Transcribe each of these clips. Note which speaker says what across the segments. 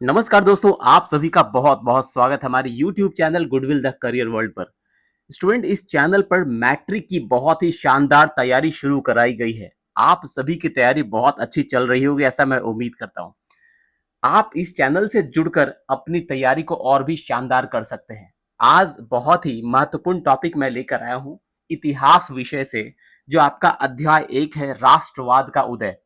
Speaker 1: नमस्कार दोस्तों, आप सभी का बहुत बहुत स्वागत है हमारे YouTube channel goodwill the career world पर। स्टूडेंट, इस चैनल पर मैट्रिक की बहुत ही शानदार तैयारी शुरू कराई गई है। आप सभी की तैयारी बहुत अच्छी चल रही होगी, ऐसा मैं उम्मीद करता हूं। आप इस चैनल से जुड़कर अपनी तैयारी को और भी शानदार कर सकते हैं। आज बहुत ही महत्वपूर्ण टॉपिक मैं लेकर आया हूं, इतिहास विषय से, जो आपका अध्याय 1 है, राष्ट्रवाद का उदय।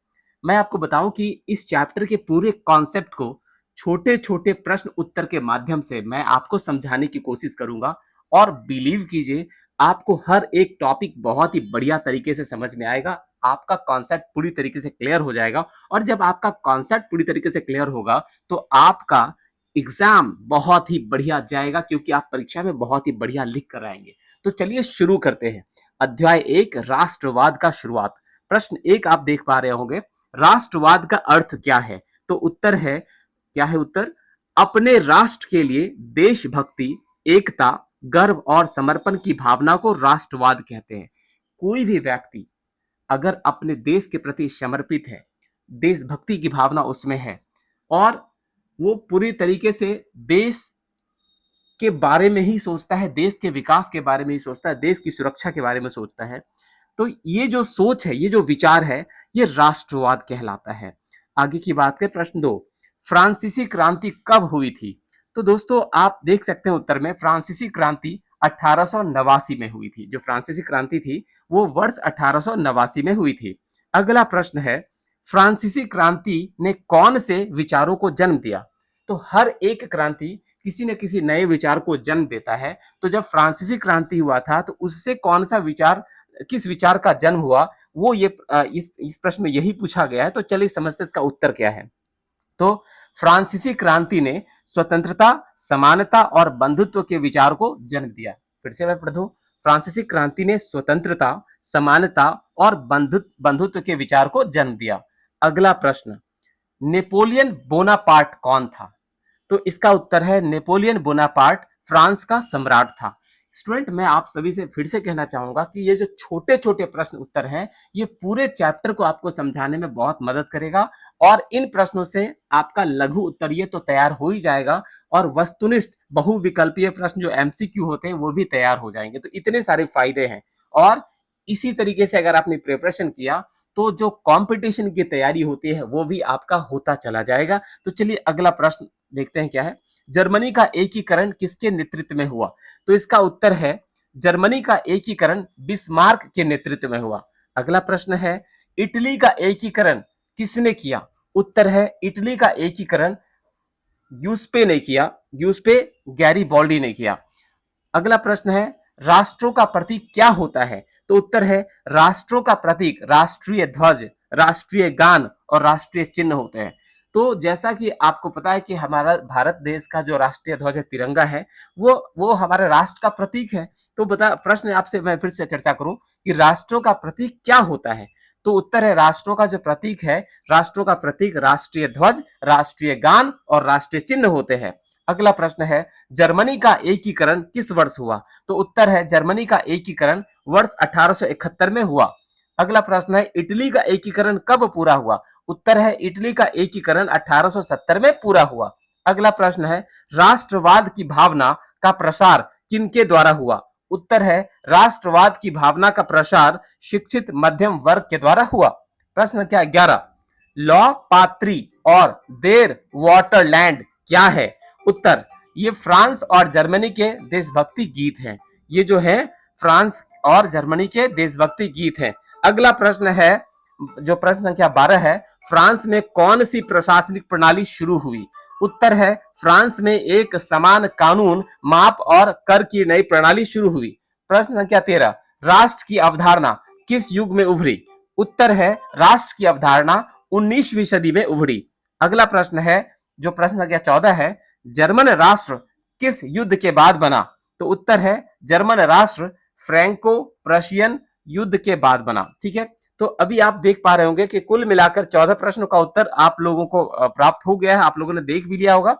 Speaker 1: मैं आपको बताऊं कि इस चैप्टर के पूरे कॉन्सेप्ट को छोटे-छोटे प्रश्न उत्तर के माध्यम से मैं आपको समझाने की कोशिश करूंगा, और बिलीव कीजिए, आपको हर एक टॉपिक बहुत ही बढ़िया तरीके से समझ में आएगा। आपका कॉन्सेप्ट पूरी तरीके से क्लियर हो जाएगा, और जब आपका कॉन्सेप्ट पूरी तरीके से क्लियर होगा तो आपका एग्जाम बहुत ही बढ़िया जाएगा, क्योंकि आप परीक्षा में बहुत ही बढ़िया लिख कर आएंगे। तो चलिए शुरू करते हैं। अध्याय 1, राष्ट्रवाद का शुरुआत। प्रश्न 1 आप देख पा रहे होंगे, राष्ट्रवाद का अर्थ क्या है? तो उत्तर है, क्या है उत्तर? अपने राष्ट्र के लिए देशभक्ति, एकता, गर्व और समर्पण की भावना को राष्ट्रवाद कहते हैं। कोई भी व्यक्ति अगर अपने देश के प्रति समर्पित है, देशभक्ति की भावना उसमें है, और वो पूरी तरीके से देश के बारे में ही सोचता है, देश के विकास के बारे में ही सोचता है, देश की सुरक्षा के बारे में सोचता है, तो ये जो सोच है, ये जो विचार है, ये राष्ट्रवाद कहलाता है। आगे की बात करें, प्रश्न 2, फ्रांसीसी क्रांति कब हुई थी? तो दोस्तों आप देख सकते हैं उत्तर में, फ्रांसीसी क्रांति 1889 में हुई थी। जो फ्रांसीसी क्रांति थी वो वर्ष 1889 में हुई थी। अगला प्रश्न है, फ्रांसीसी क्रांति ने कौन से विचारों को जन्म दिया? तो हर एक क्रांति किसी न किसी नए विचार को जन्म देता है। तो जब फ्रांसीसी क्रांति हुआ था तो उससे कौन सा विचार, किस विचार का जन्म हुआ, वो ये इस प्रश्न में यही पूछा गया है। तो चलिए समझते हैं इसका उत्तर क्या है। तो फ्रांसीसी क्रांति ने स्वतंत्रता, समानता और बंधुत्व के विचार को जन्म दिया। फिर से मैं पढ़ दूं, फ्रांसीसी क्रांति ने स्वतंत्रता, समानता और बंधुत्व के विचार को जन्म दिया। अगला प्रश्न, नेपोलियन बोनापार्ट कौन था? तो इसका उत्तर है, नेपोलियन बोनापार्ट फ्रांस का सम्राट था। स्टूडेंट, मैं आप सभी से फिर से कहना चाहूंगा कि ये जो छोटे छोटे प्रश्न उत्तर हैं, ये पूरे चैप्टर को आपको समझाने में बहुत मदद करेगा, और इन प्रश्नों से आपका लघु उत्तरीय तो तैयार हो ही जाएगा, और वस्तुनिष्ठ बहुविकल्पीय प्रश्न जो एमसीक्यू होते हैं वो भी तैयार हो जाएंगे। तो इतने सारे फायदे हैं, और इसी तरीके से अगर आपने प्रिपरेशन किया तो जो कंपटीशन की तैयारी होती है वो भी आपका होता चला जाएगा। तो चलिए अगला प्रश्न देखते हैं क्या है। जर्मनी का एकीकरण किसके नेतृत्व में हुआ? तो इसका उत्तर है, जर्मनी का एकीकरण बिस्मार्क के नेतृत्व में हुआ। अगला प्रश्न है, इटली का एकीकरण किसने किया? उत्तर है, इटली का एकीकरण ग्यूस्पे ने किया, ग्यूस्पे गैरीबाल्डी ने किया। अगला प्रश्न है, राष्ट्रों का प्रतीक क्या होता है? तो उत्तर है, राष्ट्रों का प्रतीक राष्ट्रीय ध्वज, राष्ट्रीय गान और राष्ट्रीय चिन्ह होते हैं। तो जैसा कि आपको पता है कि हमारा भारत देश का जो राष्ट्रीय ध्वज है, तिरंगा है, वो हमारे राष्ट्र का प्रतीक है। तो बता, प्रश्न आपसे मैं फिर से चर्चा करूं कि राष्ट्रों का प्रतीक क्या होता है? तो उत्तर है, राष्ट्रों का जो प्रतीक है, राष्ट्रों का प्रतीक राष्ट्रीय ध्वज, राष्ट्रीय गान और राष्ट्रीय चिन्ह होते हैं। अगला प्रश्न है, जर्मनी का एकीकरण किस वर्ष हुआ? तो उत्तर है, जर्मनी का एकीकरण वर्ष 1871 में हुआ। अगला प्रश्न है, इटली का एकीकरण कब पूरा हुआ? उत्तर है, इटली का एकीकरण 1870 में पूरा हुआ। अगला प्रश्न है, राष्ट्रवाद की भावना का प्रसार किनके द्वारा हुआ? उत्तर है, राष्ट्रवाद की भावना का प्रसार शिक्षित मध्यम वर्ग के द्वारा हुआ। प्रश्न क्या 11, लॉ पात्री और देर वाटरलैंड क्या है? उत्तर, ये फ्रांस और जर्मनी के देशभक्ति गीत हैं। ये जो है फ्रांस और जर्मनी के देशभक्ति गीत हैं। अगला प्रश्न है, जो प्रश्न संख्या 12 है, फ्रांस में कौन सी प्रशासनिक प्रणाली शुरू हुई? उत्तर है, फ्रांस में एक समान कानून, माप और कर की नई प्रणाली शुरू हुई। प्रश्न संख्या 13, राष्ट्र की अवधारणा किस युग में उभरी? उत्तर है, राष्ट्र की अवधारणा 19वीं सदी में उभरी। अगला प्रश्न है, जो प्रश्न संख्या 14 है, जर्मन राष्ट्र किस युद्ध के बाद बना? तो उत्तर है, जर्मन राष्ट्र फ्रैंको प्रशियन युद्ध के बाद बना। ठीक है, तो अभी आप देख पा रहे होंगे कि कुल मिलाकर 14 प्रश्नों का उत्तर आप लोगों को प्राप्त हो गया है, आप लोगों ने देख भी लिया होगा।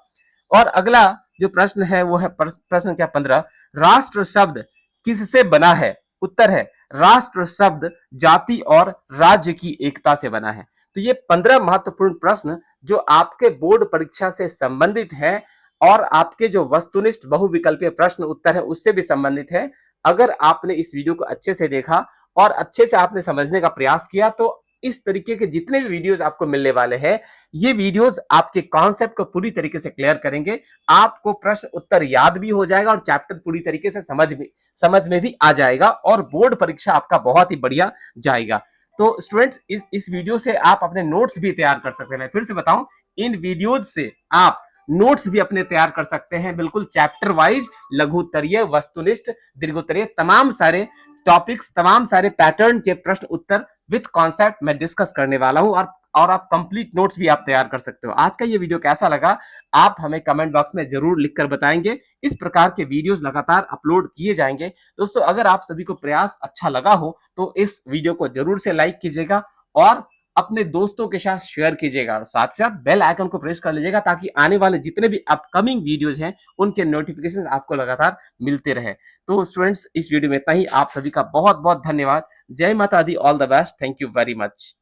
Speaker 1: और अगला जो प्रश्न है वो है प्रश्न संख्या 15, राष्ट्र शब्द किससे बना है? उत्तर है, राष्ट्र शब्द जाति और राज्य की एकता से बना है। तो ये 15 महत्वपूर्ण प्रश्न जो आपके बोर्ड परीक्षा से संबंधित है और आपके जो वस्तुनिष्ठ बहुविकल्पीय प्रश्न उत्तर है उससे भी संबंधित है। अगर आपने इस वीडियो को अच्छे से देखा और अच्छे से आपने समझने का प्रयास किया तो इस तरीके के जितने भी वीडियोस आपको मिलने वाले हैं, ये वीडियोस आपके कॉन्सेप्ट को पूरी तरीके से क्लियर करेंगे। आपको प्रश्न उत्तर याद भी हो जाएगा और चैप्टर पूरी तरीके से समझ में भी आ जाएगा और बोर्ड परीक्षा आपका बहुत ही बढ़िया जाएगा। तो स्टूडेंट्स इस वीडियो से आप अपने नोट्स भी तैयार कर सकते हैं। मैं फिर से बताऊं, इन वीडियोज से आप नोट्स भी अपने तैयार कर सकते हैं, बिल्कुल चैप्टर वाइज, लघु उत्तरीय, वस्तुनिष्ठ, दीर्घ उत्तरीय, तमाम सारे टॉपिक्स, तमाम सारे पैटर्न के प्रश्न उत्तर विद कॉन्सेप्ट मैं डिस्कस करने वाला हूं और आप कंप्लीट नोट्स भी आप तैयार कर सकते हो। आज का ये वीडियो कैसा लगा आप हमें कमेंट बॉक्स में जरूर लिखकर बताएंगे। इस प्रकार के वीडियोस लगातार अपलोड किए जाएंगे। दोस्तों, अगर आप सभी को प्रयास अच्छा लगा हो तो इस वीडियो को जरूर से लाइक कीजिएगा और अपने दोस्तों के साथ शेयर कीजिएगा और साथ साथ बेल आइकन को प्रेस कर लीजिएगा ताकि आने वाले जितने भी अपकमिंग वीडियोज हैं उनके नोटिफिकेशन आपको लगातार मिलते रहे। तो स्टूडेंट्स, इस वीडियो में इतना ही। आप सभी का बहुत बहुत धन्यवाद। जय माता दी, all the best, thank you very much.